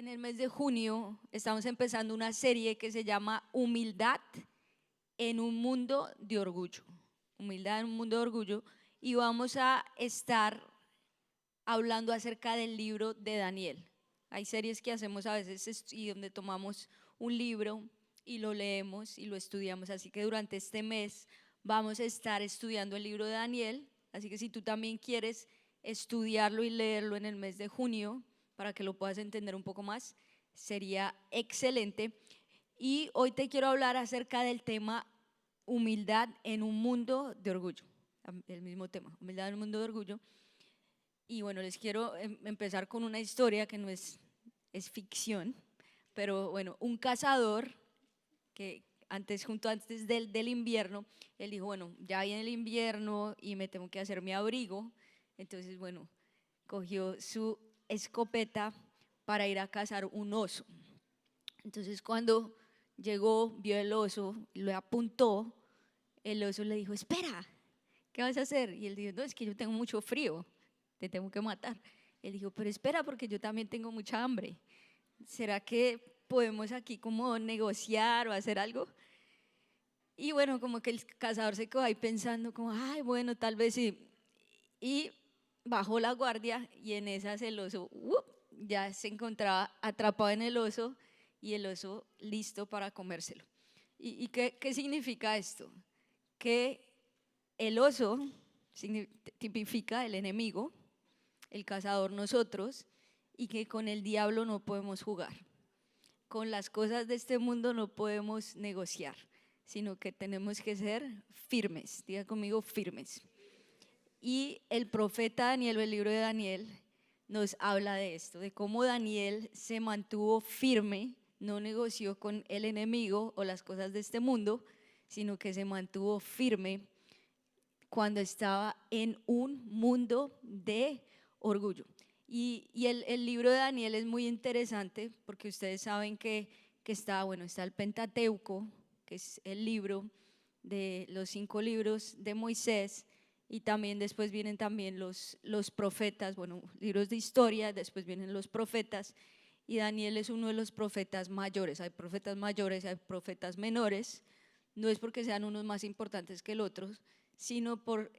En el mes de junio estamos empezando una serie que se llama Humildad en un mundo de orgullo. Humildad en un mundo de orgullo. Y vamos a estar hablando acerca del libro de Daniel. Hay series que hacemos a veces y donde tomamos un libro y lo leemos y lo estudiamos. Así que durante este mes vamos a estar estudiando el libro de Daniel. Así que si tú también quieres estudiarlo y leerlo en el mes de junio, para que lo puedas entender un poco más, sería excelente. Y hoy te quiero hablar acerca del tema humildad en un mundo de orgullo. El mismo tema, humildad en un mundo de orgullo. Y bueno, les quiero empezar con una historia que no es ficción, pero bueno, un cazador que antes del invierno, él dijo, bueno, ya viene el invierno y me tengo que hacer mi abrigo. Entonces, bueno, cogió su escopeta para ir a cazar un oso. Entonces cuando llegó, vio el oso, lo apuntó, el oso le dijo, espera, ¿qué vas a hacer? Y él dijo, no, es que yo tengo mucho frío, te tengo que matar. Él dijo, pero espera porque yo también tengo mucha hambre. ¿Será que podemos aquí como negociar o hacer algo? Y bueno, como que el cazador se quedó ahí pensando como, ay, bueno, tal vez sí. Y bajó la guardia y en esas el oso ya se encontraba atrapado en el oso y el oso listo para comérselo. ¿Y qué significa esto? Que el oso tipifica el enemigo, el cazador nosotros, y que con el diablo no podemos jugar. Con las cosas de este mundo no podemos negociar, sino que tenemos que ser firmes. Diga conmigo, firmes. Y el profeta Daniel, o el libro de Daniel, nos habla de esto, de cómo Daniel se mantuvo firme, no negoció con el enemigo o las cosas de este mundo, sino que se mantuvo firme cuando estaba en un mundo de orgullo. Y el libro de Daniel es muy interesante porque ustedes saben que está el Pentateuco, que es el libro de los 5 libros de Moisés, y también después vienen también los profetas, libros de historia, después vienen los profetas, y Daniel es uno de los profetas mayores. Hay profetas mayores, hay profetas menores, no es porque sean unos más importantes que el otro, sino por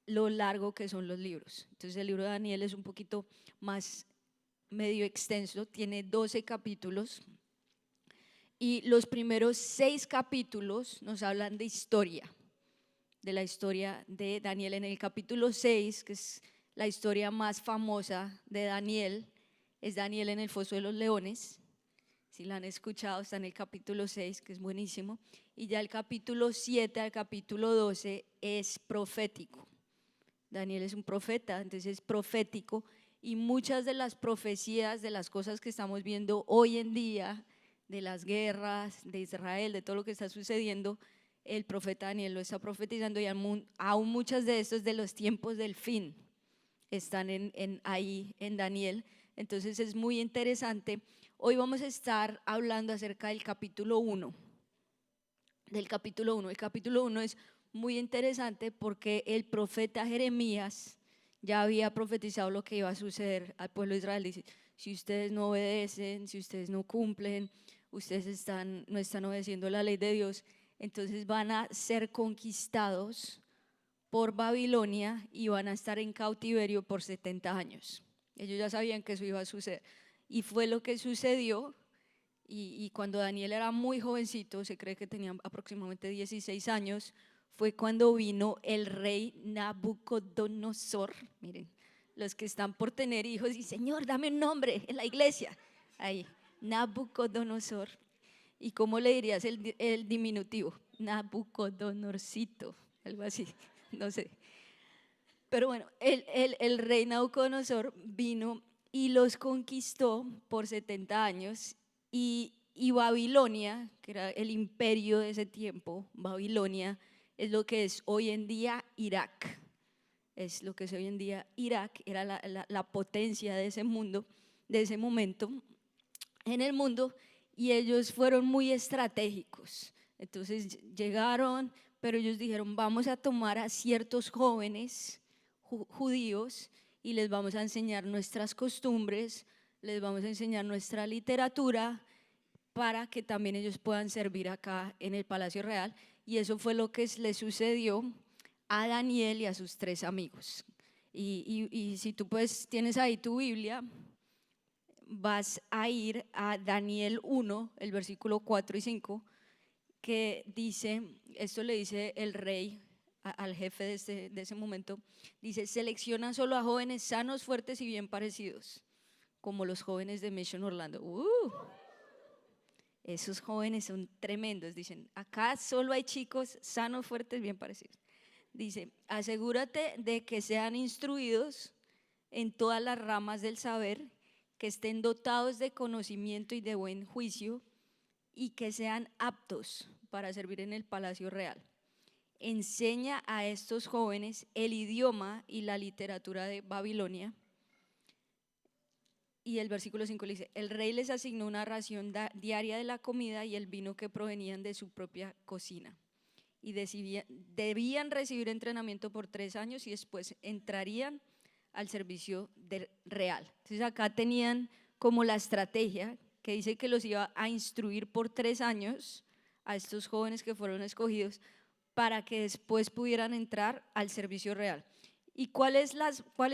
lo largo que son los libros. Entonces el libro de Daniel es un poquito más medio extenso, tiene 12 capítulos y los primeros 6 capítulos nos hablan de historia, de la historia de Daniel. En el capítulo 6, que es la historia más famosa de Daniel, es Daniel en el foso de los leones. Si la han escuchado, está en el capítulo 6, que es buenísimo. Y ya el capítulo 7 al capítulo 12 es profético. Daniel es un profeta, entonces es profético. Y muchas de las profecías, de las cosas que estamos viendo hoy en día, de las guerras, de Israel, de todo lo que está sucediendo, el profeta Daniel lo está profetizando, y aún muchas de estos de los tiempos del fin están ahí en Daniel. Entonces es muy interesante. Hoy vamos a estar hablando acerca del capítulo 1. El capítulo 1 es muy interesante porque el profeta Jeremías ya había profetizado lo que iba a suceder al pueblo de Israel. Dice, si ustedes no obedecen, si ustedes no cumplen, ustedes no están obedeciendo la ley de Dios, entonces van a ser conquistados por Babilonia y van a estar en cautiverio por 70 años. Ellos ya sabían que eso iba a suceder y fue lo que sucedió. Y cuando Daniel era muy jovencito, se cree que tenía aproximadamente 16 años, fue cuando vino el rey Nabucodonosor. Miren, los que están por tener hijos, y Señor, dame un nombre en la iglesia. Ahí, Nabucodonosor. ¿Y cómo le dirías el diminutivo? Nabucodonorcito, algo así, no sé. Pero bueno, el rey Nabucodonosor vino y los conquistó por 70 años. Y Babilonia, que era el imperio de ese tiempo, Babilonia es lo que es hoy en día Irak. Es lo que es hoy en día Irak, era la potencia de ese mundo, de ese momento en el mundo, y ellos fueron muy estratégicos. Entonces llegaron, pero ellos dijeron, vamos a tomar a ciertos jóvenes judíos y les vamos a enseñar nuestras costumbres, les vamos a enseñar nuestra literatura para que también ellos puedan servir acá en el Palacio Real. Y eso fue lo que le sucedió a Daniel y a sus 3 amigos. Y si tú pues tienes ahí tu Biblia, vas a ir a Daniel 1, el versículo 4 y 5, que dice, esto le dice el rey al jefe de ese momento, dice: selecciona solo a jóvenes sanos, fuertes y bien parecidos, como los jóvenes de Mission Orlando. Esos jóvenes son tremendos, dicen, acá solo hay chicos sanos, fuertes, bien parecidos. Dice: asegúrate de que sean instruidos en todas las ramas del saber, que estén dotados de conocimiento y de buen juicio, y que sean aptos para servir en el Palacio Real. Enseña a estos jóvenes el idioma y la literatura de Babilonia. Y el versículo 5 le dice: el rey les asignó una ración diaria de la comida y el vino que provenían de su propia cocina. Y debían recibir entrenamiento por 3 años y después entrarían al servicio real. Entonces acá tenían como la estrategia que dice que los iba a instruir por 3 años a estos jóvenes que fueron escogidos para que después pudieran entrar al servicio real. ¿Y cuál es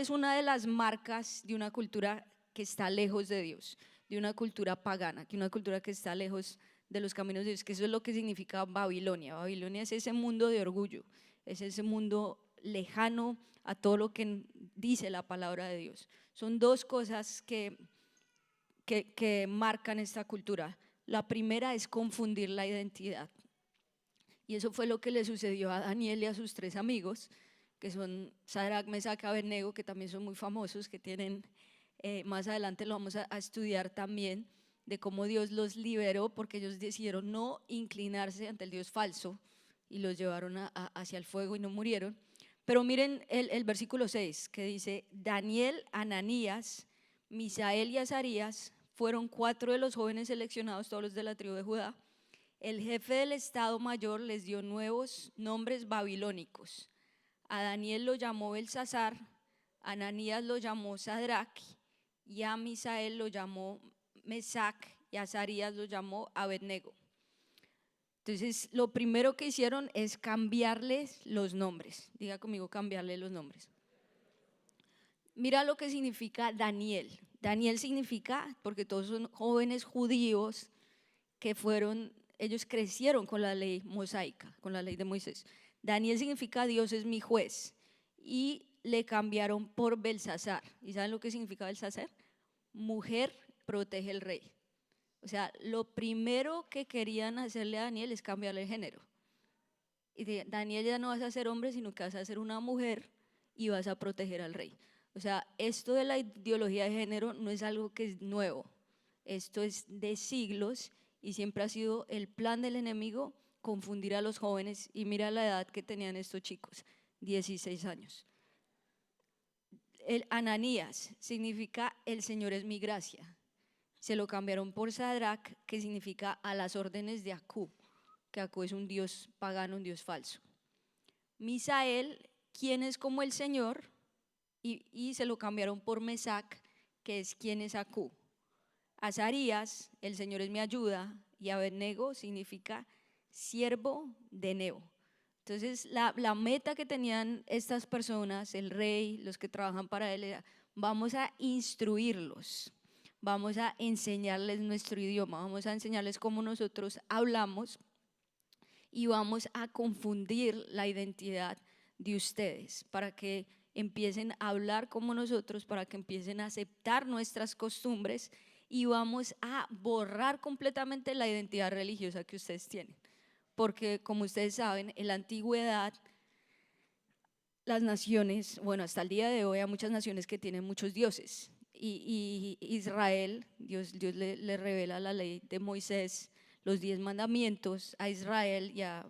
una de las marcas de una cultura que está lejos de Dios, de una cultura pagana, que una cultura que está lejos de los caminos de Dios? Que eso es lo que significa Babilonia. Babilonia es ese mundo de orgullo, es ese mundo lejano a todo lo que dice la palabra de Dios. Son 2 cosas que marcan esta cultura. La primera es confundir la identidad. Y eso fue lo que le sucedió a Daniel y a sus 3 amigos, que son Sadrach, Mesach y Abednego, que también son muy famosos, que tienen, más adelante lo vamos a estudiar también, de cómo Dios los liberó porque ellos decidieron no inclinarse ante el Dios falso y los llevaron hacia el fuego y no murieron. Pero miren el versículo 6, que dice: Daniel, Ananías, Misael y Azarías fueron 4 de los jóvenes seleccionados, todos los de la tribu de Judá. El jefe del Estado Mayor les dio nuevos nombres babilónicos. A Daniel lo llamó Belsasar, a Ananías lo llamó Sadrach, y a Misael lo llamó Mesach, y a Azarías lo llamó Abednego. Entonces, lo primero que hicieron es cambiarles los nombres. Diga conmigo: cambiarle los nombres. Mira lo que significa Daniel. Daniel significa, porque todos son jóvenes judíos que ellos crecieron con la ley mosaica, con la ley de Moisés. Daniel significa Dios es mi juez, y le cambiaron por Belsasar. ¿Y saben lo que significa Belsasar? Mujer protege el rey. O sea, lo primero que querían hacerle a Daniel es cambiarle el género. Y Daniel, ya no vas a ser hombre, sino que vas a ser una mujer y vas a proteger al rey. O sea, esto de la ideología de género no es algo que es nuevo. Esto es de siglos y siempre ha sido el plan del enemigo confundir a los jóvenes. Y mira la edad que tenían estos chicos, 16 años. El Ananías significa el Señor es mi gracia. Se lo cambiaron por Sadrach, que significa a las órdenes de Akú, que Akú es un dios pagano, un dios falso. Misael, quien es como el Señor, y se lo cambiaron por Mesach, que es quien es Akú. Azarías, el Señor es mi ayuda, y Abednego significa siervo de Nebo. Entonces la meta que tenían estas personas, el rey, los que trabajan para él, era: vamos a instruirlos, vamos a enseñarles nuestro idioma, vamos a enseñarles cómo nosotros hablamos y vamos a confundir la identidad de ustedes para que empiecen a hablar como nosotros, para que empiecen a aceptar nuestras costumbres, y vamos a borrar completamente la identidad religiosa que ustedes tienen. Porque como ustedes saben, en la antigüedad las naciones, bueno, hasta el día de hoy hay muchas naciones que tienen muchos dioses, y Israel, Dios le revela la ley de Moisés, los 10 mandamientos a Israel y a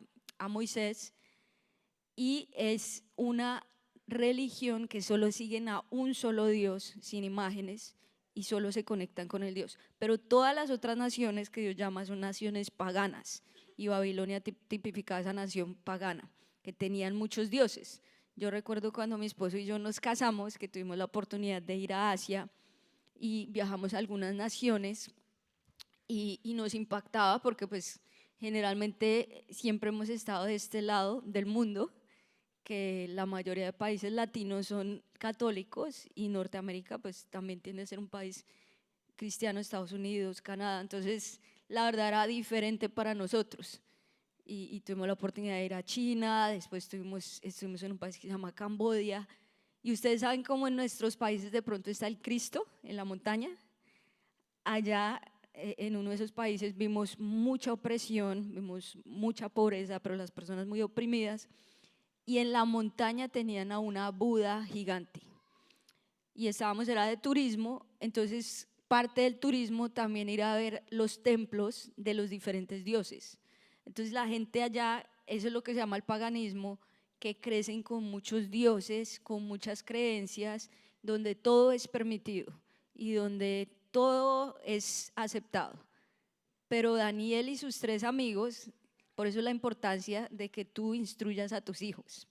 Moisés, y es una religión que solo siguen a un solo Dios sin imágenes y solo se conectan con el Dios. Pero todas las otras naciones que Dios llama son naciones paganas, y Babilonia tipificaba esa nación pagana, que tenían muchos dioses. Yo recuerdo cuando mi esposo y yo nos casamos, que tuvimos la oportunidad de ir a Asia, y viajamos a algunas naciones y nos impactaba porque pues generalmente siempre hemos estado de este lado del mundo, que la mayoría de países latinos son católicos y Norteamérica pues también tiende a ser un país cristiano, Estados Unidos, Canadá, entonces la verdad era diferente para nosotros y tuvimos la oportunidad de ir a China, después estuvimos en un país que se llama Camboya y ustedes saben cómo en nuestros países de pronto está el Cristo en la montaña. Allá en uno de esos países vimos mucha opresión, vimos mucha pobreza, pero las personas muy oprimidas, y en la montaña tenían a una Buda gigante y era de turismo, entonces parte del turismo también ir a ver los templos de los diferentes dioses. Entonces la gente allá, eso es lo que se llama el paganismo, que crecen con muchos dioses, con muchas creencias, donde todo es permitido y donde todo es aceptado. Pero Daniel y sus 3 amigos, por eso la importancia de que tú instruyas a tus hijos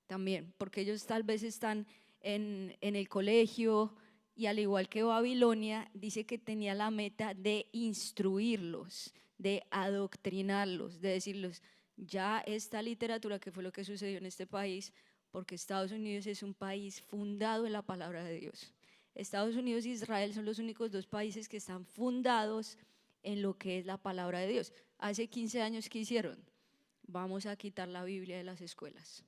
también, porque ellos tal vez están en el colegio y al igual que Babilonia, dice que tenía la meta de instruirlos, de adoctrinarlos, de decirles, ya esta literatura, que fue lo que sucedió en este país, porque Estados Unidos es un país fundado en la palabra de Dios. Estados Unidos e Israel son los únicos 2 países que están fundados en lo que es la palabra de Dios. Hace 15 años, ¿qué hicieron? Vamos a quitar la Biblia de las escuelas,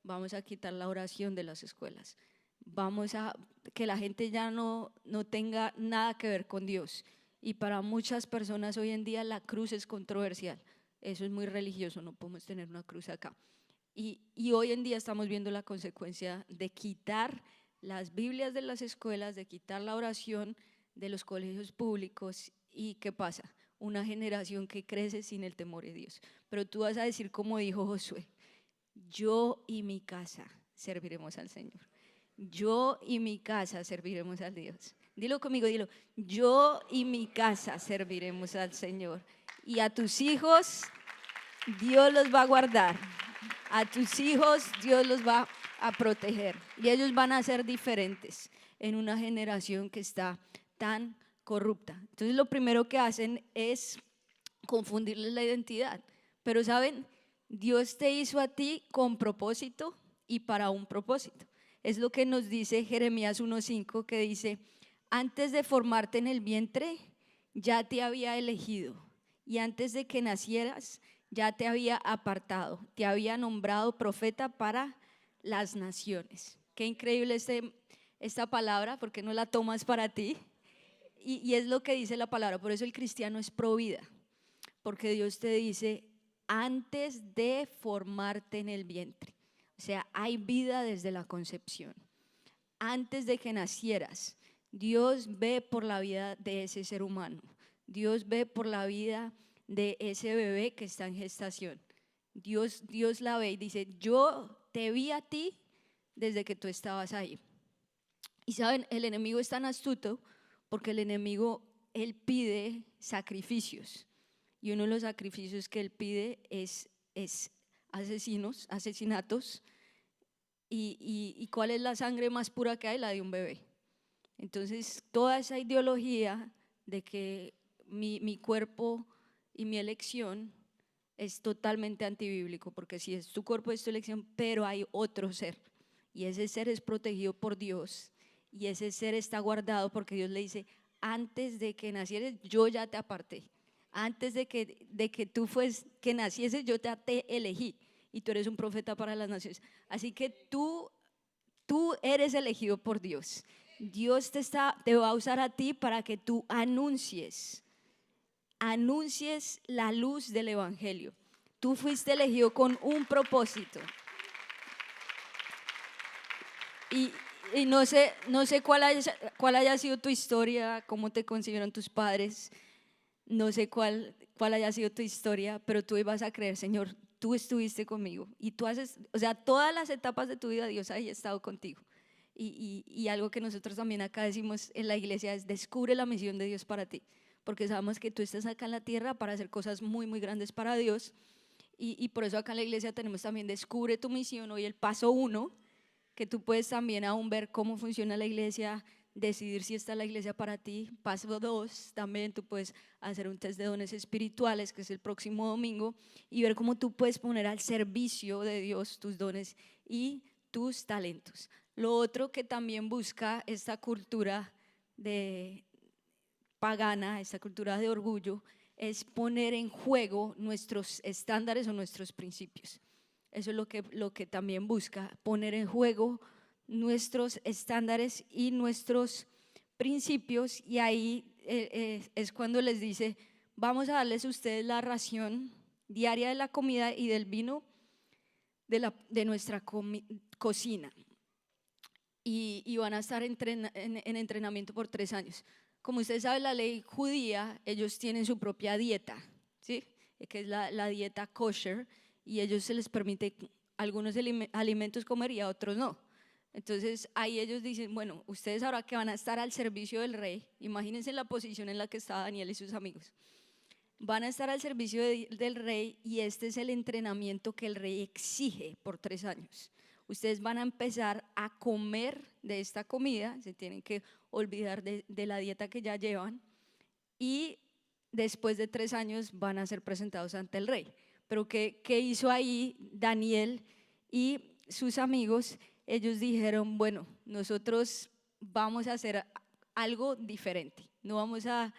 vamos a quitar la oración de las escuelas, vamos a que la gente ya no tenga nada que ver con Dios. Y para muchas personas hoy en día la cruz es controversial, eso es muy religioso, no podemos tener una cruz acá. Y hoy en día estamos viendo la consecuencia de quitar las Biblias de las escuelas, de quitar la oración de los colegios públicos. ¿Y qué pasa? Una generación que crece sin el temor de Dios. Pero tú vas a decir como dijo Josué, yo y mi casa serviremos al Señor. Yo y mi casa serviremos al Dios. Dilo conmigo, dilo. Yo y mi casa serviremos al Señor. Y a tus hijos Dios los va a guardar. A tus hijos Dios los va a proteger. Y ellos van a ser diferentes en una generación que está tan corrupta. Entonces lo primero que hacen es confundirles la identidad. Pero saben, Dios te hizo a ti con propósito y para un propósito. Es lo que nos dice Jeremías 1:5, que dice, antes de formarte en el vientre, ya te había elegido, y antes de que nacieras, ya te había apartado, te había nombrado profeta para las naciones. Qué increíble esta palabra, porque no la tomas para ti. Y es lo que dice la palabra, por eso el cristiano es pro vida, porque Dios te dice, antes de formarte en el vientre. O sea, hay vida desde la concepción. Antes de que nacieras, Dios ve por la vida de ese ser humano. Dios ve por la vida de ese bebé que está en gestación. Dios la ve y dice, yo te vi a ti desde que tú estabas ahí. Y saben, el enemigo es tan astuto porque el enemigo, él pide sacrificios. Y uno de los sacrificios que él pide es asesinatos. ¿Y cuál es la sangre más pura que hay? La de un bebé. Entonces toda esa ideología de que mi cuerpo y mi elección es totalmente antibíblico, porque si es tu cuerpo es tu elección, pero hay otro ser y ese ser es protegido por Dios y ese ser está guardado porque Dios le dice, antes de que nacieras yo ya te aparté, antes de que tú que nacieses yo te elegí y tú eres un profeta para las naciones. Así que tú eres elegido por Dios. Dios te va a usar a ti para que tú anuncies la luz del evangelio. Tú fuiste elegido con un propósito. Y no sé cuál haya sido tu historia, cómo te concibieron tus padres, no sé cuál haya sido tu historia, pero tú ibas a creer, Señor, tú estuviste conmigo y tú haces, o sea, todas las etapas de tu vida Dios ha estado contigo. Y algo que nosotros también acá decimos en la iglesia es descubre la misión de Dios para ti, porque sabemos que tú estás acá en la tierra para hacer cosas muy, muy grandes para Dios y por eso acá en la iglesia tenemos también descubre tu misión, hoy el paso 1, que tú puedes también aún ver cómo funciona la iglesia decidir si esta es la iglesia para ti. Paso 2, también tú puedes hacer un test de dones espirituales, que es el próximo domingo, y ver cómo tú puedes poner al servicio de Dios tus dones y tus talentos. Lo otro que también busca esta cultura de pagana, esta cultura de orgullo, es poner en juego nuestros estándares o nuestros principios. Eso es lo que también busca, poner en juego nuestros estándares y nuestros principios, y ahí es cuando les dice, vamos a darles a ustedes la ración diaria de la comida y del vino de nuestra cocina, y van a estar en entrenamiento por 3 años. Como ustedes saben, la ley judía, ellos tienen su propia dieta, ¿sí? Que es la dieta kosher, y ellos se les permite algunos alimentos comer y a otros no. Entonces ahí ellos dicen, bueno, ustedes ahora que van a estar al servicio del rey, imagínense la posición en la que está Daniel y sus amigos, van a estar al servicio del rey, y este es el entrenamiento que el rey exige por 3 años. Ustedes van a empezar a comer de esta comida, se tienen que olvidar de la dieta que ya llevan, y después de 3 años van a ser presentados ante el rey. Pero ¿qué hizo ahí Daniel y sus amigos? Ellos dijeron, bueno, nosotros vamos a hacer algo diferente, no vamos a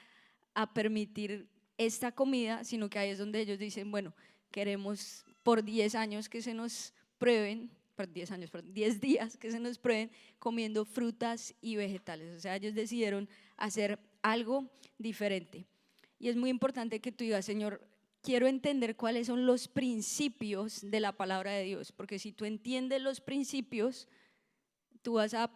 permitir esta comida, sino que ahí es donde ellos dicen, bueno, queremos por 10 años que se nos prueben, 10 días que se nos prueben comiendo frutas y vegetales. O sea, ellos decidieron hacer algo diferente. Y es muy importante que tú digas, Señor, quiero entender cuáles son los principios de la palabra de Dios, porque si tú entiendes los principios, tú vas a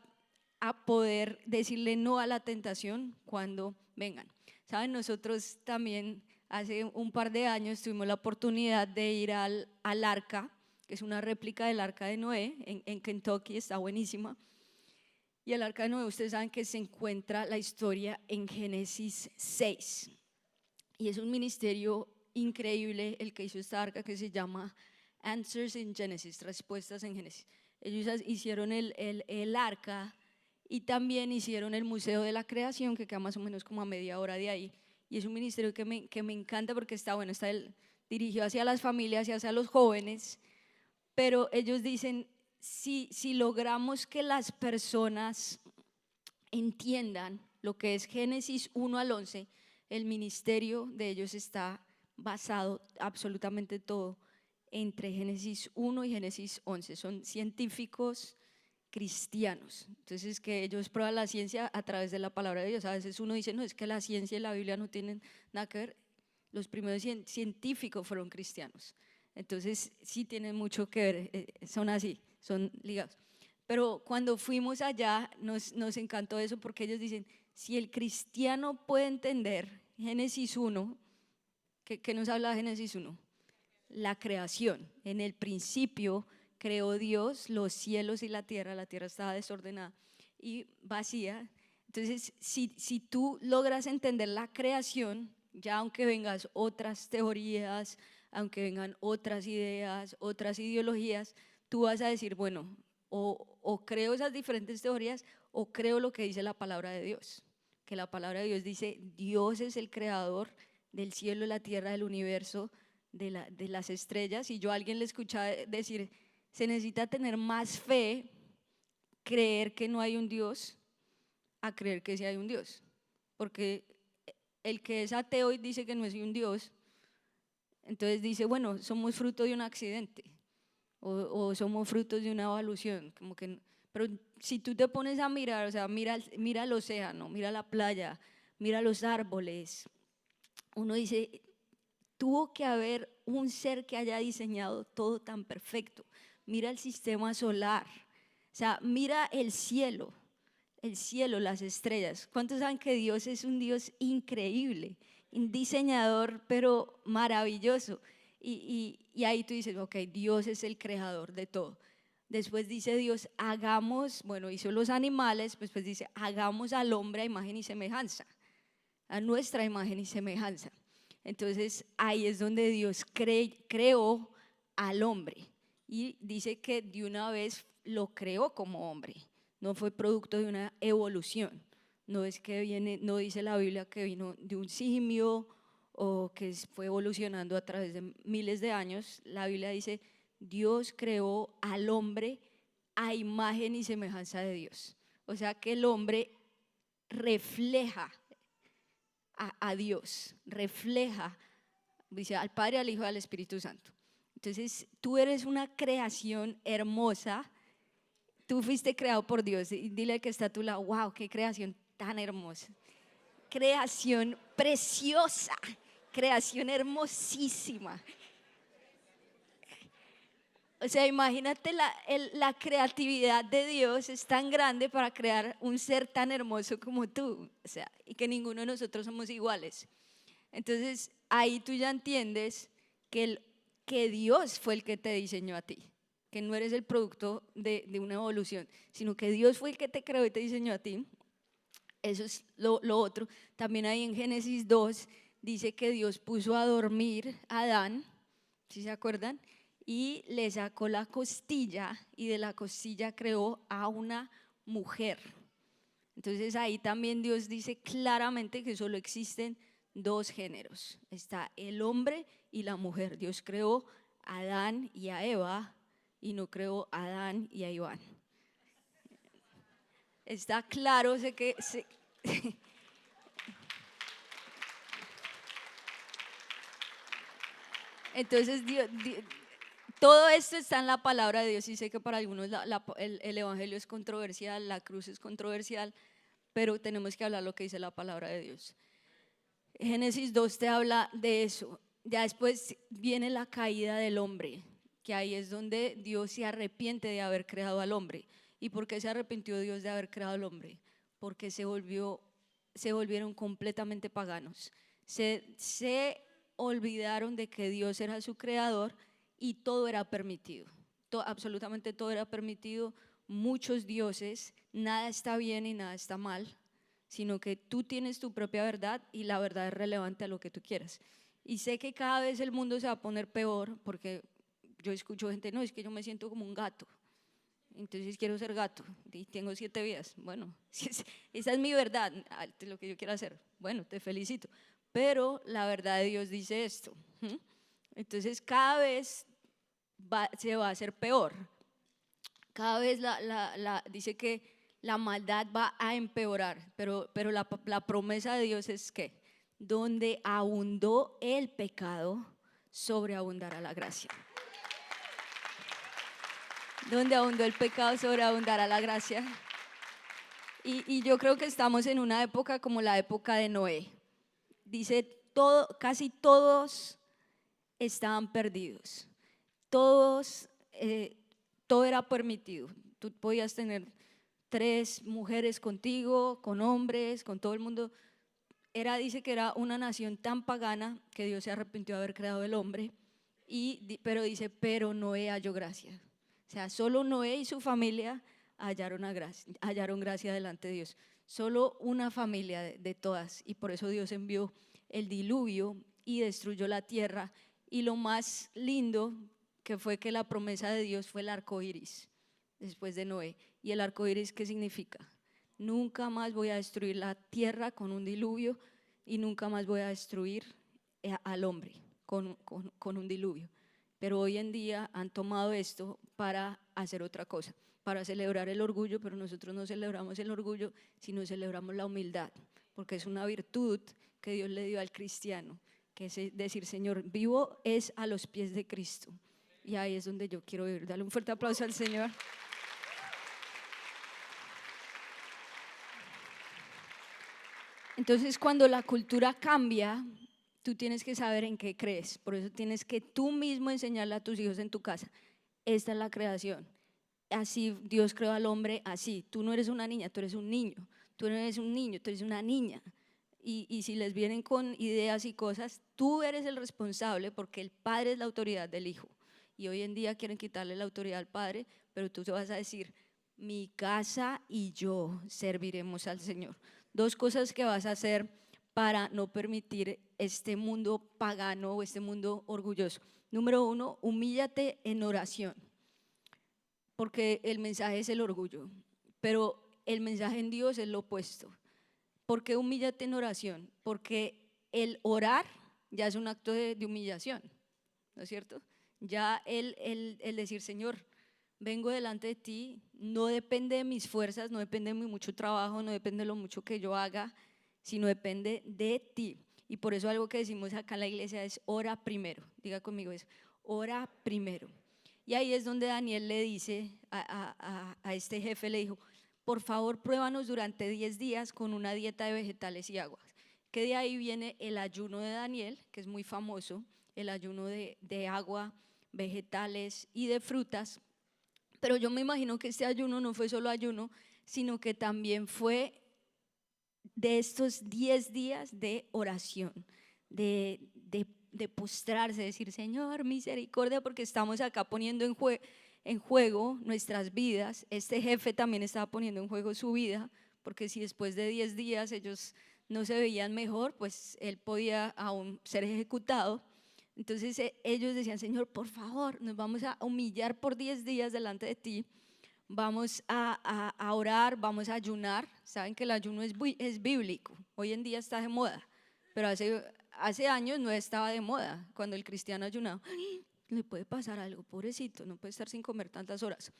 poder decirle no a la tentación cuando vengan. Saben, nosotros también hace un par de años tuvimos la oportunidad de ir al arca, que es una réplica del arca de Noé en Kentucky, está buenísima. Y el arca de Noé, ustedes saben que se encuentra la historia en Génesis 6, y es un ministerio increíble el que hizo esta arca, que se llama Answers in Genesis, respuestas en Génesis. Ellos hicieron el arca, y también hicieron el Museo de la Creación, que queda más o menos como a media hora de ahí, y es un ministerio que me encanta porque está bueno, está dirigido hacia las familias y hacia los jóvenes, pero ellos dicen, si logramos que las personas entiendan lo que es Génesis 1 al 11, el ministerio de ellos está basado absolutamente todo entre Génesis 1 y Génesis 11, son científicos cristianos. Entonces, que ellos prueban la ciencia a través de la palabra de Dios. A veces uno dice, no, es que la ciencia y la Biblia no tienen nada que ver. Los primeros científicos fueron cristianos. Entonces, sí tienen mucho que ver, son así, son ligados. Pero cuando fuimos allá, nos encantó eso, porque ellos dicen, si el cristiano puede entender Génesis 1, ¿qué nos habla de Génesis 1? La creación. En el principio creó Dios los cielos y la tierra estaba desordenada y vacía. Entonces, si tú logras entender la creación, ya aunque vengan otras teorías, aunque vengan otras ideas, otras ideologías, tú vas a decir, bueno, o creo esas diferentes teorías o creo lo que dice la palabra de Dios, que la palabra de Dios dice, Dios es el creador del cielo, la tierra, del universo, de las estrellas. Y yo a alguien le escuchaba decir, se necesita tener más fe, creer que no hay un Dios, a creer que sí hay un Dios, porque el que es ateo y dice que no es un Dios, entonces dice, bueno, somos fruto de un accidente o somos frutos de una evolución, como que, pero si tú te pones a mirar, o sea, mira el océano, mira la playa, mira los árboles, uno dice, tuvo que haber un ser que haya diseñado todo tan perfecto. Mira el sistema solar, o sea, mira el cielo, las estrellas. ¿Cuántos saben que Dios es un Dios increíble, un diseñador pero maravilloso? Y ahí tú dices, ok, Dios es el creador de todo. Después dice Dios, hagamos, bueno, hizo los animales, pues dice, hagamos al hombre a imagen y semejanza, a nuestra imagen y semejanza. Entonces ahí es donde Dios creó al hombre, y dice que de una vez lo creó como hombre, no fue producto de una evolución. No es que viene, no dice la Biblia que vino de un simio o que fue evolucionando a través de miles de años. La Biblia dice, Dios creó al hombre a imagen y semejanza de Dios. O sea que el hombre refleja a Dios, refleja, dice, al Padre, al Hijo y al Espíritu Santo. Entonces tú eres una creación hermosa, tú fuiste creado por Dios. Y dile que está a tu lado, wow, qué creación tan hermosa, creación preciosa, creación hermosísima. O sea, imagínate la creatividad de Dios es tan grande para crear un ser tan hermoso como tú, o sea, y que ninguno de nosotros somos iguales. Entonces, ahí tú ya entiendes que Dios fue el que te diseñó a ti, que no eres el producto de una evolución, sino que Dios fue el que te creó y te diseñó a ti. Eso es lo otro. También ahí en Génesis 2 dice que Dios puso a dormir a Adán, ¿sí se acuerdan? Y le sacó la costilla y de la costilla creó a una mujer. Entonces ahí también Dios dice claramente que solo existen dos géneros. Está el hombre y la mujer. Dios creó a Adán y a Eva y no creó a Adán y a Iván. Está claro, sé que... Entonces todo esto está en la palabra de Dios y sé que para algunos el evangelio es controversial, la cruz es controversial, pero tenemos que hablar lo que dice la palabra de Dios. Génesis 2 te habla de eso. Ya después viene la caída del hombre, que ahí es donde Dios se arrepiente de haber creado al hombre. ¿Y por qué se arrepintió Dios de haber creado al hombre? Porque se volvieron completamente paganos. Se olvidaron de que Dios era su creador y todo era permitido. Absolutamente todo era permitido. Muchos dioses, nada está bien y nada está mal, sino que tú tienes tu propia verdad y la verdad es relevante a lo que tú quieras. Y sé que cada vez el mundo se va a poner peor porque yo escucho gente, no, es que yo me siento como un gato, entonces quiero ser gato y tengo 7 vidas. Bueno, esa es mi verdad, lo que yo quiero hacer. Bueno, te felicito, pero la verdad de Dios dice esto. Entonces cada vez se va a hacer peor. Cada vez dice que la maldad va a empeorar, pero la promesa de Dios es que donde abundó el pecado, sobreabundará la gracia. Donde abundó el pecado, sobreabundará la gracia. Y yo creo que estamos en una época como la época de Noé. Dice, casi todos estaban perdidos. Todos, todo era permitido. Tú podías tener 3 mujeres contigo, con hombres, con todo el mundo. Dice que era una nación tan pagana que Dios se arrepintió de haber creado el hombre, pero dice, pero Noé halló gracia. O sea, solo Noé y su familia hallaron gracia delante de Dios. Solo una familia de todas, y por eso Dios envió el diluvio y destruyó la tierra. Y lo más lindo que fue que la promesa de Dios fue el arco iris después de Noé. ¿Y el arco iris qué significa? Nunca más voy a destruir la tierra con un diluvio y nunca más voy a destruir al hombre con un diluvio. Pero hoy en día han tomado esto para hacer otra cosa, para celebrar el orgullo, pero nosotros no celebramos el orgullo, sino celebramos la humildad, porque es una virtud que Dios le dio al cristiano, que es decir, Señor, vivo es a los pies de Cristo. Y ahí es donde yo quiero ir. Dale un fuerte aplauso al Señor. Entonces, cuando la cultura cambia, tú tienes que saber en qué crees. Por eso tienes que tú mismo enseñarle a tus hijos en tu casa. Esta es la creación. Así Dios creó al hombre, así. Tú no eres una niña, tú eres un niño. Tú no eres un niño, tú eres una niña. Y si les vienen con ideas y cosas, tú eres el responsable porque el padre es la autoridad del hijo. Y hoy en día quieren quitarle la autoridad al padre, pero tú te vas a decir, mi casa y yo serviremos al Señor. 2 cosas que vas a hacer para no permitir este mundo pagano o este mundo orgulloso. Número 1, humíllate en oración, porque el mensaje es el orgullo, pero el mensaje en Dios es lo opuesto. ¿Por qué humíllate en oración? Porque el orar ya es un acto de humillación, ¿no es cierto? Ya el decir, Señor, vengo delante de ti, no depende de mis fuerzas, no depende de mi mucho trabajo, no depende de lo mucho que yo haga, sino depende de ti. Y por eso algo que decimos acá en la iglesia es ora primero. Diga conmigo eso, ora primero. Y ahí es donde Daniel le dice a este jefe, le dijo, por favor pruébanos durante 10 días con una dieta de vegetales y aguas. Que de ahí viene el ayuno de Daniel, que es muy famoso, el ayuno de agua, vegetales y de frutas. Pero yo me imagino que este ayuno no fue solo ayuno, sino que también fue de estos 10 días de oración, de postrarse, decir, Señor, misericordia, porque estamos acá poniendo en juego nuestras vidas. Este jefe también estaba poniendo en juego su vida, porque si después de 10 días ellos no se veían mejor, pues él podía aún ser ejecutado. Entonces ellos decían, Señor, por favor, nos vamos a humillar por 10 días delante de ti, vamos a orar, vamos a ayunar. Saben que el ayuno es bíblico, hoy en día está de moda, pero hace años no estaba de moda. Cuando el cristiano ayunaba, le puede pasar algo, pobrecito, no puede estar sin comer tantas horas.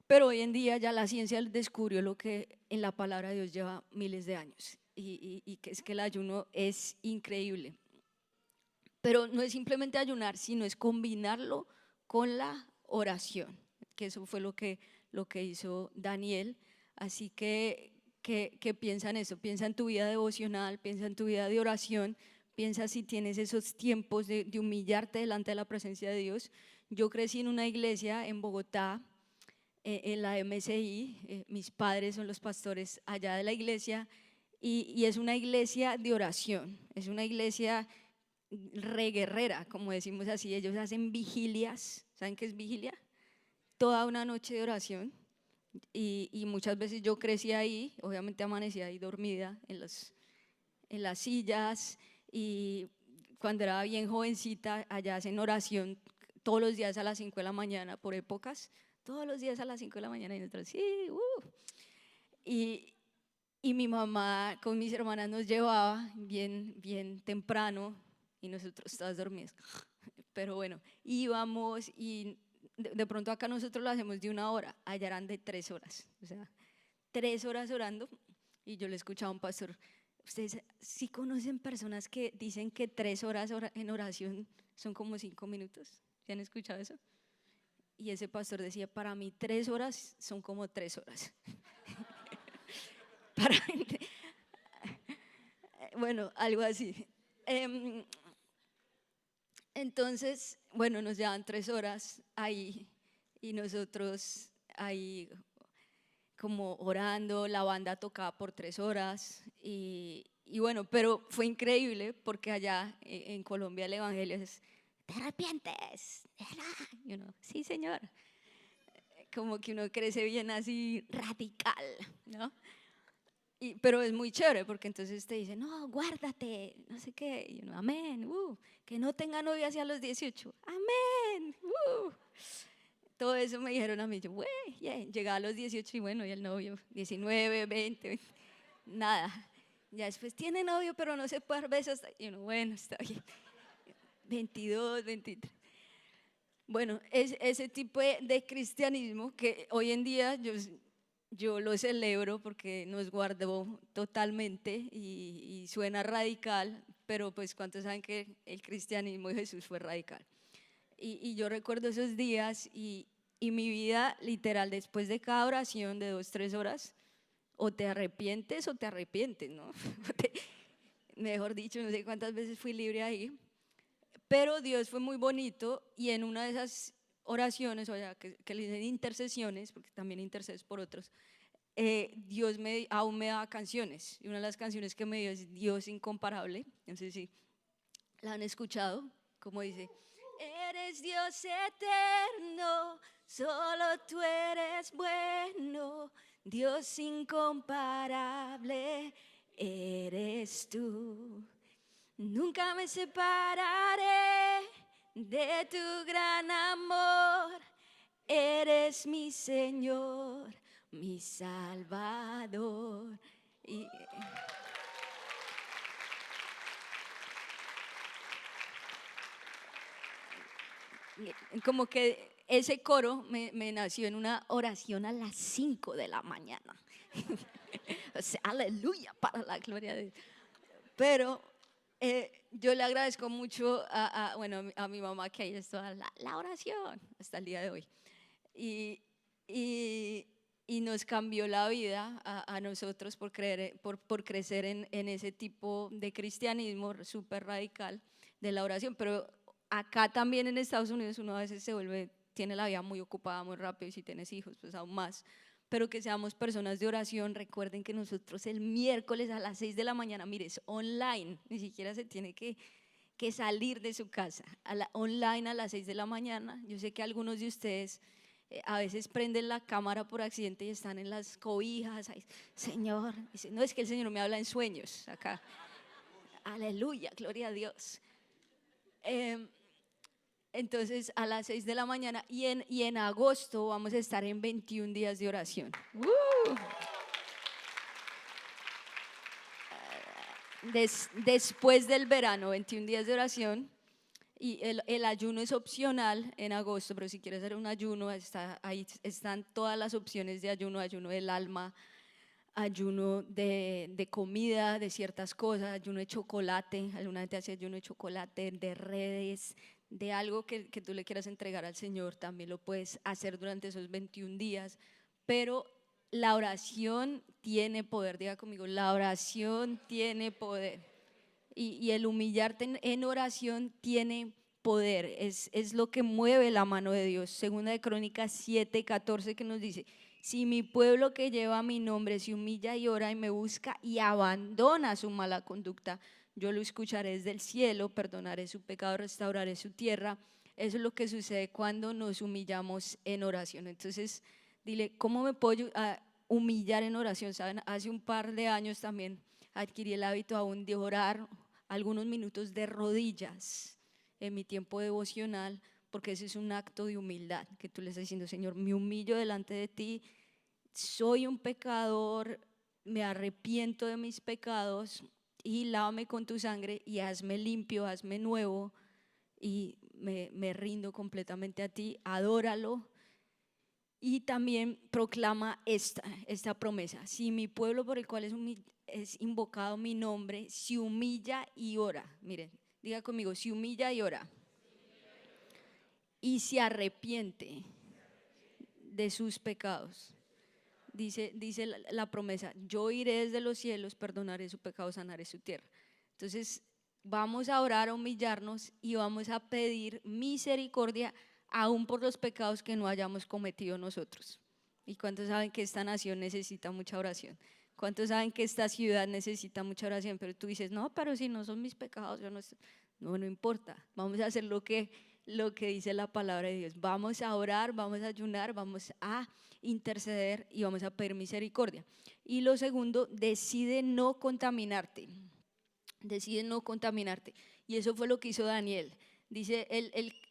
Pero hoy en día ya la ciencia descubrió lo que en la palabra de Dios lleva miles de años, y que es que el ayuno es increíble. Pero no es simplemente ayunar, sino es combinarlo con la oración, que eso fue lo que hizo Daniel. Así que piensa en eso, piensa en tu vida devocional, piensa en tu vida de oración, piensa si tienes esos tiempos de humillarte delante de la presencia de Dios. Yo crecí en una iglesia en Bogotá, en la MSI, mis padres son los pastores allá de la iglesia, y es una iglesia de oración, es una iglesia reguerrera, como decimos así. Ellos hacen vigilias. ¿Saben qué es vigilia? Toda una noche de oración, y muchas veces yo crecí ahí, obviamente amanecía ahí dormida en las sillas, y cuando era bien jovencita allá hacen oración todos los días a las 5 de la mañana por épocas, todos los días a las 5 de la mañana, y nosotros sí, y, y mi mamá con mis hermanas nos llevaba bien temprano y nosotros todas dormidas. Pero bueno, íbamos, y de pronto acá nosotros lo hacemos de 1 hora, allá eran de 3 horas, o sea, 3 horas orando. Y yo le escuchaba a un pastor, ustedes sí conocen personas que dicen que 3 horas en oración son como 5 minutos, ¿se han escuchado eso? Y ese pastor decía, para mí 3 horas son como 3 horas. Para, bueno, algo así. Entonces, bueno, nos llevan 3 horas ahí, y nosotros ahí como orando, la banda tocaba por 3 horas, y bueno, pero fue increíble porque allá en Colombia el evangelio es, ¿te arrepientes? Y uno, sí, Señor. Como que uno crece bien así radical, ¿no? Pero es muy chévere porque entonces te dicen, no, guárdate, no sé qué, y uno, amén, que no tenga novia hacia los 18, amén, todo eso me dijeron a mí. Yo, güey, llegaba a los 18 y bueno, y el novio, 19, 20, nada. Ya después tiene novio, pero no se puede dar besos, y uno, bueno, está bien, 22, 23. Bueno, es ese tipo de cristianismo que hoy en día yo lo celebro porque nos guardó totalmente, y suena radical, pero pues cuántos saben que el cristianismo de Jesús fue radical. Y yo recuerdo esos días, y mi vida literal, después de cada oración de 2, 3 horas, o te arrepientes, ¿no? Mejor dicho, no sé cuántas veces fui libre ahí. Pero Dios fue muy bonito, y en una de esas oraciones, o sea, que le dicen intercesiones, porque también intercedes por otros, Dios aún me daba canciones, y una de las canciones que me dio es Dios incomparable. No sé si la han escuchado, como dice, eres Dios eterno, solo tú eres bueno, Dios incomparable eres tú. Nunca me separaré de tu gran amor, eres mi Señor, mi Salvador. Y, como que ese coro me nació en una oración a las 5 de la mañana. O sea, aleluya, para la gloria de Dios. Pero yo le agradezco mucho a mi mamá, que ahí está la oración hasta el día de hoy. Y, y, y nos cambió la vida a nosotros por crecer en ese tipo de cristianismo súper radical de la oración. Pero acá también en Estados Unidos uno a veces tiene la vida muy ocupada muy rápido, y si tienes hijos pues aún más. Pero que seamos personas de oración. Recuerden que nosotros el miércoles a las 6 de la mañana, mire, es online, ni siquiera se tiene que salir de su casa, online a las 6 de la mañana. Yo sé que algunos de ustedes a veces prenden la cámara por accidente y están en las cobijas. Ay, Señor, dice, no, es que el Señor me habla en sueños acá. Aleluya, gloria a Dios. Entonces a las 6 de la mañana y en agosto vamos a estar en 21 días de oración. Después del verano, 21 días de oración. Y el ayuno es opcional en agosto, pero si quieres hacer un ayuno, ahí están todas las opciones de ayuno: ayuno del alma, ayuno de comida, de ciertas cosas, ayuno de chocolate. Alguna gente hace ayuno de chocolate, de redes, de algo que tú le quieras entregar al Señor. También lo puedes hacer durante esos 21 días. Pero la oración tiene poder. Diga conmigo, la oración tiene poder. Y el humillarte en oración tiene poder, es lo que mueve la mano de Dios. Segunda de Crónicas 7:14, que nos dice: si mi pueblo que lleva mi nombre se humilla y ora y me busca y abandona su mala conducta, yo lo escucharé desde el cielo, perdonaré su pecado, restauraré su tierra. Eso es lo que sucede cuando nos humillamos en oración. Entonces dile, ¿cómo me puedo humillar en oración? Saben, hace un par de años también adquirí el hábito aún de orar algunos minutos de rodillas en mi tiempo devocional, porque ese es un acto de humildad, que tú le estás diciendo: Señor, me humillo delante de ti, soy un pecador, me arrepiento de mis pecados y lávame con tu sangre y hazme limpio, hazme nuevo, y me rindo completamente a ti. Adóralo. Y también proclama esta promesa: si mi pueblo, por el cual es invocado mi nombre, se humilla y ora. Miren, diga conmigo, se humilla y ora, y se arrepiente de sus pecados. Dice la promesa: yo iré desde los cielos, perdonaré su pecado, sanaré su tierra. Entonces vamos a orar, a humillarnos y vamos a pedir misericordia aún por los pecados que no hayamos cometido nosotros. ¿Y cuántos saben que esta nación necesita mucha oración? ¿Cuántos saben que esta ciudad necesita mucha oración? Pero tú dices: no, pero si no son mis pecados, yo no importa. Vamos a hacer lo que dice la palabra de Dios. Vamos a orar, vamos a ayunar, vamos a interceder y vamos a pedir misericordia. Y lo segundo, decide no contaminarte. Decide no contaminarte. Y eso fue lo que hizo Daniel. Dice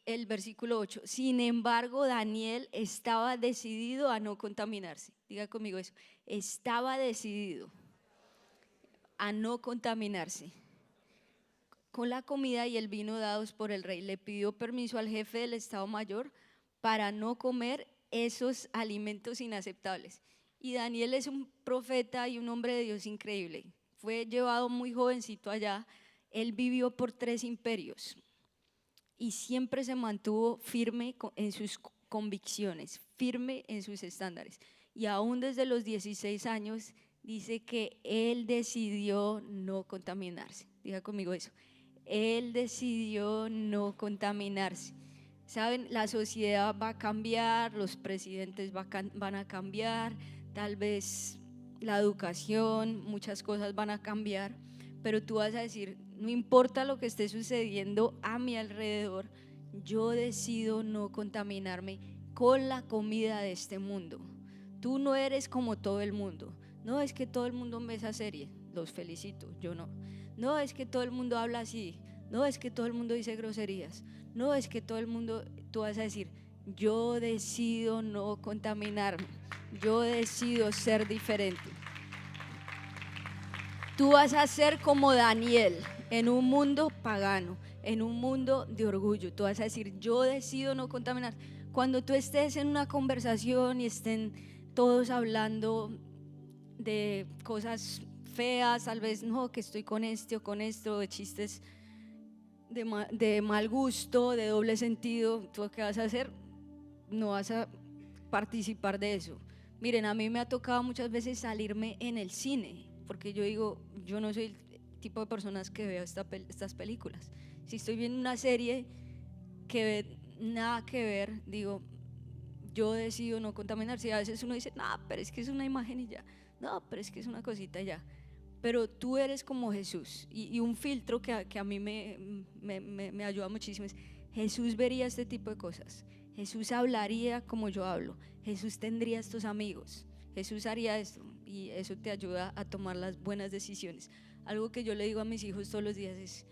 el versículo 8: sin embargo, Daniel estaba decidido a no contaminarse. Diga conmigo eso: estaba decidido a no contaminarse con la comida y el vino dados por el rey. Le pidió permiso al jefe del Estado Mayor para no comer esos alimentos inaceptables. Y Daniel es un profeta y un hombre de Dios increíble. Fue llevado muy jovencito allá. Él vivió por 3 imperios y siempre se mantuvo firme en sus convicciones, firme en sus estándares. Y aún desde los 16 años dice que él decidió no contaminarse. Diga conmigo eso: él decidió no contaminarse. Saben, la sociedad va a cambiar, los presidentes van a cambiar, tal vez la educación, muchas cosas van a cambiar, pero tú vas a decir: no importa lo que esté sucediendo a mi alrededor, yo decido no contaminarme con la comida de este mundo. Tú no eres como todo el mundo. No es que todo el mundo ve esa serie, los felicito, yo no. No es que todo el mundo habla así, no es que todo el mundo dice groserías, no es que todo el mundo. Tú vas a decir: yo decido no contaminarme, yo decido ser diferente. Tú vas a ser como Daniel en un mundo pagano, en un mundo de orgullo. Tú vas a decir, yo decido no contaminar. Cuando tú estés en una conversación y estén todos hablando de cosas feas, tal vez no, que estoy con este o con esto, de chistes de mal gusto, de doble sentido, ¿tú qué vas a hacer? No vas a participar de eso. Miren, a mí me ha tocado muchas veces salirme en el cine, porque yo digo, yo no soy el tipo de personas que veo estas películas. Si estoy viendo una serie que nada que ver, digo, yo decido no contaminar. Si a veces uno dice, no, pero es que es una imagen y ya, no, pero es que es una cosita y ya. Pero tú eres como Jesús, y un filtro que a mí me ayuda muchísimo es: Jesús vería este tipo de cosas, Jesús hablaría como yo hablo, Jesús tendría estos amigos, Jesús haría esto, y eso te ayuda a tomar las buenas decisiones. Algo que yo le digo a mis hijos todos los días es: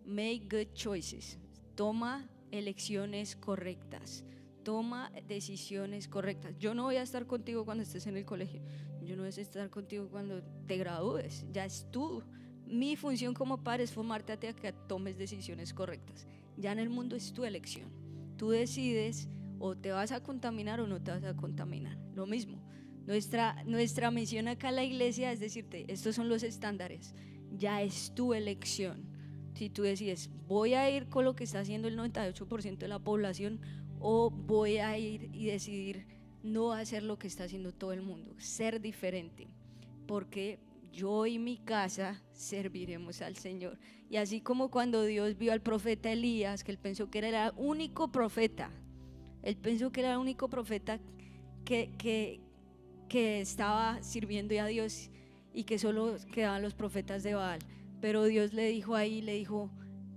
make good choices, toma elecciones correctas, toma decisiones correctas. Yo no voy a estar contigo cuando estés en el colegio, yo no voy a estar contigo cuando te gradúes, ya es tú. Mi función como padre es formarte a ti a que tomes decisiones correctas. Ya en el mundo es tu elección, tú decides o te vas a contaminar o no te vas a contaminar. Lo mismo, nuestra misión acá en la iglesia es decirte, estos son los estándares, ya es tu elección. Si tú decides, voy a ir con lo que está haciendo el 98% de la población, o voy a ir y decidir no hacer lo que está haciendo todo el mundo, ser diferente, porque yo y mi casa serviremos al Señor. Y así como cuando Dios vio al profeta Elías, que él pensó que era el único profeta, él pensó que era el único profeta que estaba sirviendo a Dios y que solo quedaban los profetas de Baal, pero Dios le dijo ahí, le dijo,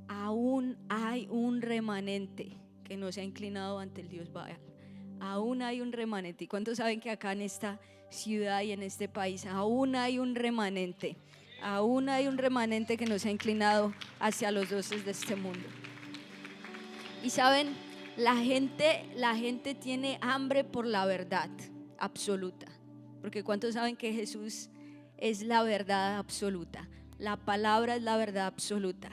aún hay un remanente que no se ha inclinado ante el Dios Baal. Aún hay un remanente. ¿Y cuántos saben que acá en esta ciudad y en este país aún hay un remanente? Aún hay un remanente que no se ha inclinado hacia los dioses de este mundo. Y saben, la gente tiene hambre por la verdad absoluta, porque ¿cuántos saben que Jesús es la verdad absoluta? La palabra es la verdad absoluta.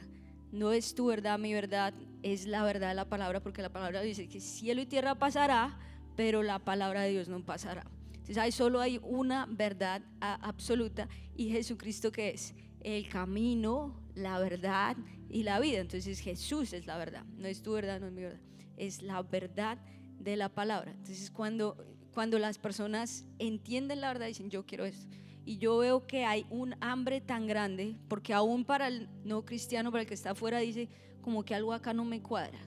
No es tu verdad, mi verdad, es la verdad de la palabra, porque la palabra dice que cielo y tierra pasará, pero la palabra de Dios no pasará. Entonces solo hay una verdad absoluta, y Jesucristo, que es el camino, la verdad y la vida. Entonces Jesús es la verdad, no es tu verdad, no es mi verdad, es la verdad de la palabra. Entonces cuando las personas entienden la verdad, dicen, yo quiero esto. Y yo veo que hay un hambre tan grande, porque aún para el no cristiano, para el que está afuera, dice como que algo acá no me cuadra.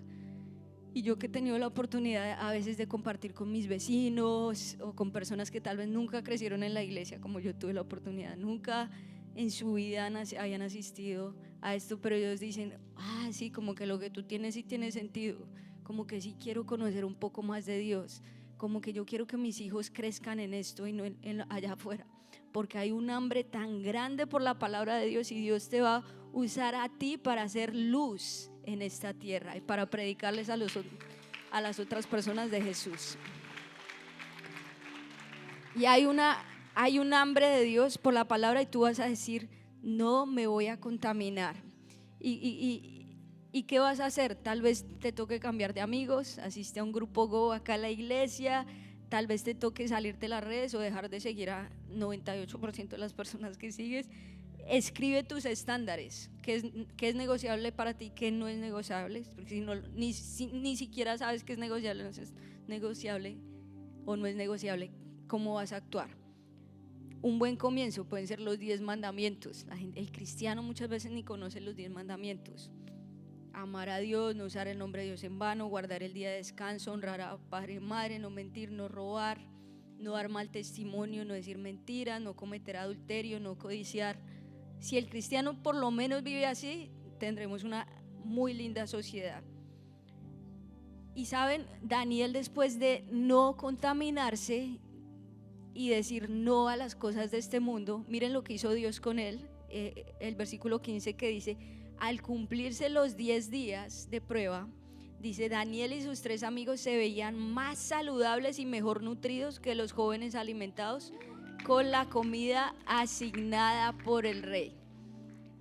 Y yo que he tenido la oportunidad a veces de compartir con mis vecinos o con personas que tal vez nunca crecieron en la iglesia como yo tuve la oportunidad, nunca en su vida hayan asistido a esto, pero ellos dicen, sí, como que lo que tú tienes sí tiene sentido, como que sí quiero conocer un poco más de Dios, como que yo quiero que mis hijos crezcan en esto y no allá afuera, porque hay un hambre tan grande por la palabra de Dios, y Dios te va a usar a ti para hacer luz en esta tierra y para predicarles a las otras personas de Jesús. Y hay un hambre de Dios por la palabra, y tú vas a decir, no me voy a contaminar. ¿Y qué vas a hacer? Tal vez te toque cambiar de amigos, asiste a un grupo Go acá en la iglesia, tal vez te toque salirte de las redes o dejar de seguir a 98% de las personas que sigues. Escribe tus estándares, qué es negociable para ti, qué no es negociable, porque si no, ni siquiera sabes qué es negociable, no es negociable o no es negociable, ¿cómo vas a actuar? Un buen comienzo pueden ser los 10 mandamientos. El cristiano muchas veces ni conoce los 10 mandamientos. Amar a Dios, no usar el nombre de Dios en vano, guardar el día de descanso, honrar a padre y madre, no mentir, no robar, no dar mal testimonio, no decir mentiras, no cometer adulterio, no codiciar. Si el cristiano por lo menos vive así, tendremos una muy linda sociedad. Y saben, Daniel, después de no contaminarse y decir no a las cosas de este mundo, miren lo que hizo Dios con él. El versículo 15 que dice, al cumplirse los 10 días de prueba, dice, Daniel y sus 3 amigos se veían más saludables y mejor nutridos que los jóvenes alimentados con la comida asignada por el rey.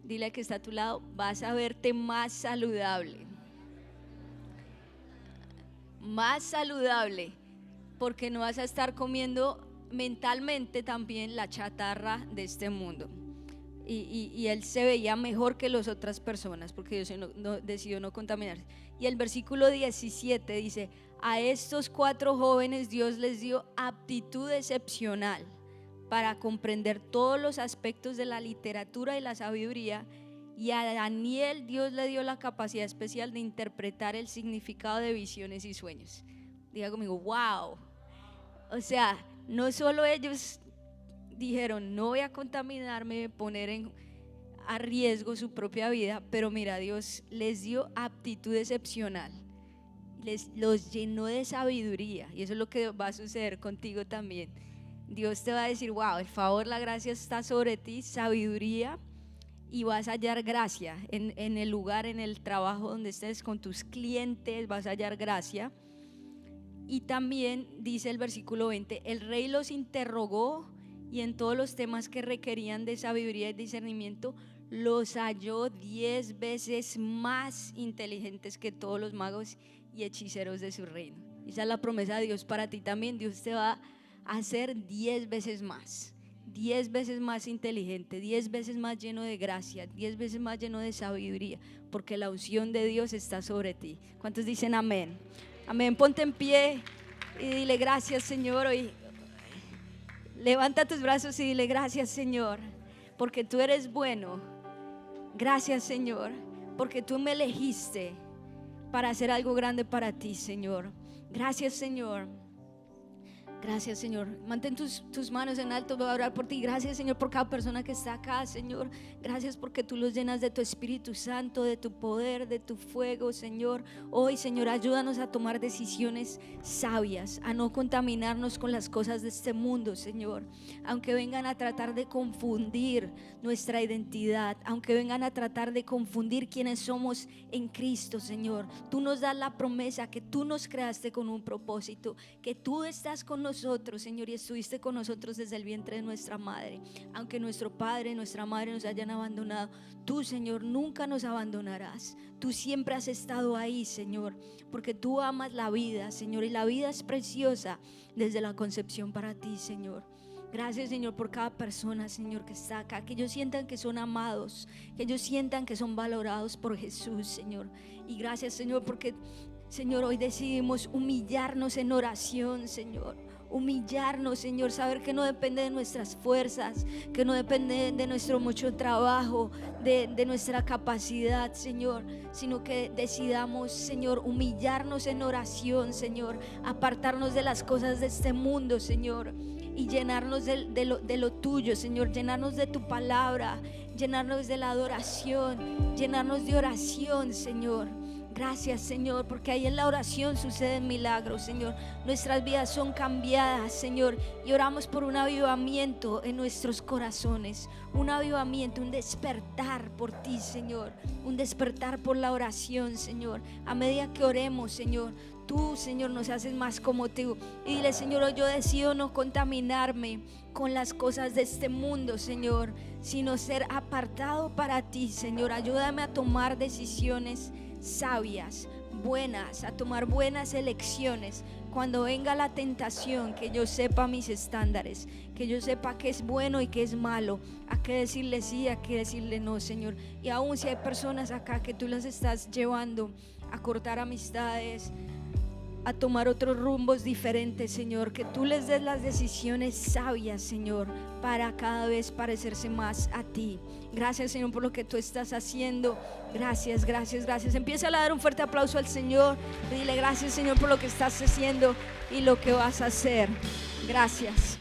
Dile que está a tu lado, vas a verte más saludable. Más saludable, porque no vas a estar comiendo mentalmente también la chatarra de este mundo. Y él se veía mejor que las otras personas porque Dios decidió no contaminarse. Y el versículo 17 dice: a estos 4 jóvenes Dios les dio aptitud excepcional para comprender todos los aspectos de la literatura y la sabiduría, y a Daniel Dios le dio la capacidad especial de interpretar el significado de visiones y sueños. Diga conmigo, wow. O sea, no solo ellos dijeron, no voy a contaminarme, poner a riesgo su propia vida, pero mira, Dios les dio aptitud excepcional, los llenó de sabiduría, y eso es lo que va a suceder contigo también. Dios te va a decir, wow, el favor, la gracia está sobre ti, sabiduría, y vas a hallar gracia en el lugar, en el trabajo donde estés, con tus clientes, vas a hallar gracia. Y también dice el versículo 20, el rey los interrogó y en todos los temas que requerían de sabiduría y discernimiento los halló 10 veces más inteligentes que todos los magos y hechiceros de su reino. Esa es la promesa de Dios para ti también. Dios te va a hacer 10 veces más, 10 veces más inteligente, 10 veces más lleno de gracia, 10 veces más lleno de sabiduría, porque la unción de Dios está sobre ti. ¿Cuántos dicen amén? Amén. Ponte en pie y dile gracias, Señor. Hoy levanta tus brazos y dile gracias, Señor, porque tú eres bueno. Gracias, Señor, porque tú me elegiste para hacer algo grande para ti, Señor. Gracias, Señor. Gracias, Señor. Mantén tus manos en alto. Voy a orar por ti. Gracias, Señor, por cada persona que está acá, Señor. Gracias porque tú los llenas de tu Espíritu Santo, de tu poder, de tu fuego, Señor. Hoy, Señor, ayúdanos a tomar decisiones sabias, a no contaminarnos con las cosas de este mundo, Señor. Aunque vengan a tratar de confundir nuestra identidad, aunque vengan a tratar de confundir quiénes somos en Cristo, Señor, tú nos das la promesa que tú nos creaste con un propósito, que tú estás con nosotros, Señor, y estuviste con nosotros desde el vientre de nuestra madre. Aunque nuestro padre, nuestra madre nos hayan abandonado, tú, Señor, nunca nos abandonarás. Tú siempre has estado ahí, Señor, porque tú amas la vida, Señor, y la vida es preciosa desde la concepción para ti, Señor. Gracias, Señor, por cada persona, Señor, que está acá, que ellos sientan que son amados, que ellos sientan que son valorados por Jesús, Señor. Y gracias, Señor, porque, Señor, hoy decidimos humillarnos en oración, Señor. Humillarnos, Señor, saber que no depende de nuestras fuerzas, que no depende de nuestro mucho trabajo, de nuestra capacidad, Señor, sino que decidamos, Señor, humillarnos en oración, Señor, apartarnos de las cosas de este mundo, Señor, y llenarnos de lo tuyo, Señor, llenarnos de tu palabra, llenarnos de la adoración, llenarnos de oración, Señor. Gracias, Señor, porque ahí en la oración suceden milagros, Señor. Nuestras vidas son cambiadas, Señor, y oramos por un avivamiento en nuestros corazones, un avivamiento, un despertar por ti, Señor, un despertar por la oración, Señor. A medida que oremos, Señor, tú, Señor, nos haces más como tú. Y dile, Señor, hoy yo decido no contaminarme con las cosas de este mundo, Señor, sino ser apartado para ti, Señor. Ayúdame a tomar decisiones sabias, buenas, a tomar buenas elecciones. Cuando venga la tentación, que yo sepa mis estándares, que yo sepa qué es bueno y qué es malo, a qué decirle sí, a qué decirle no, Señor. Y aún si hay personas acá que tú las estás llevando a cortar amistades, a tomar otros rumbos diferentes, Señor, que tú les des las decisiones sabias, Señor, para cada vez parecerse más a ti. Gracias, Señor, por lo que tú estás haciendo. Gracias, gracias, gracias. Empieza a dar un fuerte aplauso al Señor. Dile gracias, Señor, por lo que estás haciendo y lo que vas a hacer. Gracias.